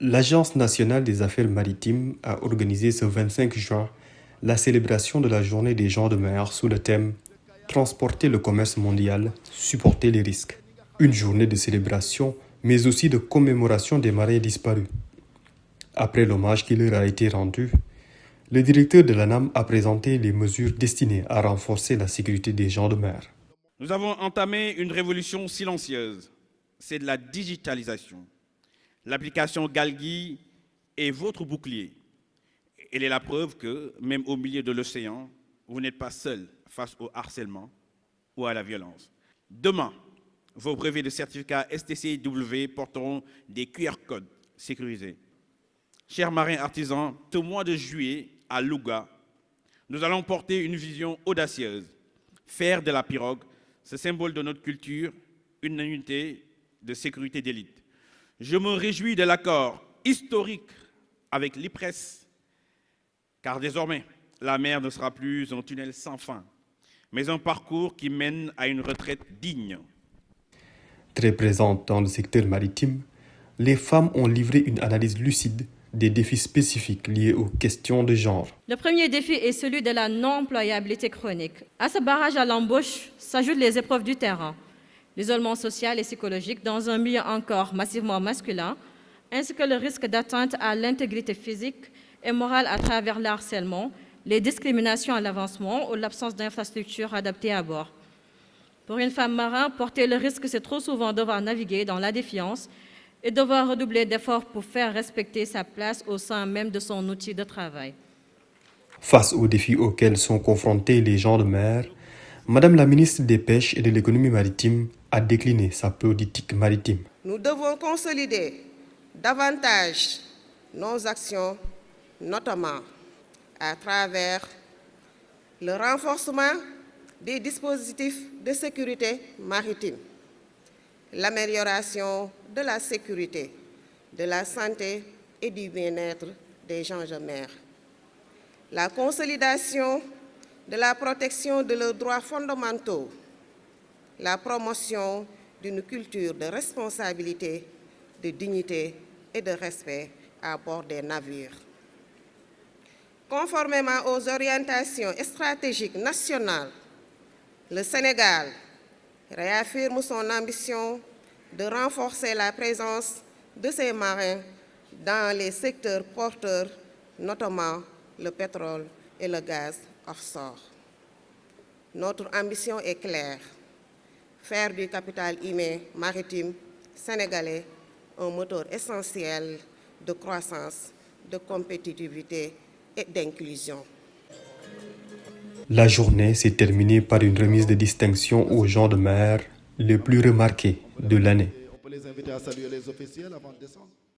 L'Agence nationale des affaires maritimes a organisé ce 25 juin la célébration de la journée des gens de mer sous le thème Transporter le commerce mondial, supporter les risques. Une journée de célébration, mais aussi de commémoration des marins disparus. Après l'hommage qui leur a été rendu, le directeur de l'ANAM a présenté les mesures destinées à renforcer la sécurité des gens de mer. Nous avons entamé une révolution silencieuse, c'est de la digitalisation. L'application Galgi est votre bouclier. Elle est la preuve que, même au milieu de l'océan, vous n'êtes pas seul face au harcèlement ou à la violence. Demain, vos brevets de certificat STCW porteront des QR codes sécurisés. Chers marins artisans, au mois de juillet, à Louga, nous allons porter une vision audacieuse, faire de la pirogue ce symbole de notre culture, une unité de sécurité d'élite. Je me réjouis de l'accord historique avec l'IPRES, car désormais, la mer ne sera plus un tunnel sans fin, mais un parcours qui mène à une retraite digne. Très présentes dans le secteur maritime, les femmes ont livré une analyse lucide des défis spécifiques liés aux questions de genre. Le premier défi est celui de la non-employabilité chronique. À ce barrage à l'embauche s'ajoutent les épreuves du terrain, l'isolement social et psychologique dans un milieu encore massivement masculin, ainsi que le risque d'atteinte à l'intégrité physique et morale à travers le harcèlement, les discriminations à l'avancement ou l'absence d'infrastructures adaptées à bord. Pour une femme marin, porter le risque, c'est trop souvent devoir naviguer dans la défiance et devoir redoubler d'efforts pour faire respecter sa place au sein même de son outil de travail. Face aux défis auxquels sont confrontés les gens de mer, Madame la ministre des Pêches et de l'Économie maritime a décliné sa politique maritime. Nous devons consolider davantage nos actions, notamment à travers le renforcement des dispositifs de sécurité maritime, l'amélioration de la sécurité, de la santé et du bien-être des gens de mer, la consolidation de la protection de leurs droits fondamentaux, la promotion d'une culture de responsabilité, de dignité et de respect à bord des navires. Conformément aux orientations stratégiques nationales, le Sénégal réaffirme son ambition de renforcer la présence de ses marins dans les secteurs porteurs, notamment le pétrole et le gaz offshore. Notre ambition est claire, faire du capital humain maritime sénégalais un moteur essentiel de croissance, de compétitivité et d'inclusion. La journée s'est terminée par une remise de distinction aux gens de mer les plus remarqués de l'année. On peut les inviter à saluer les officiels avant de descendre.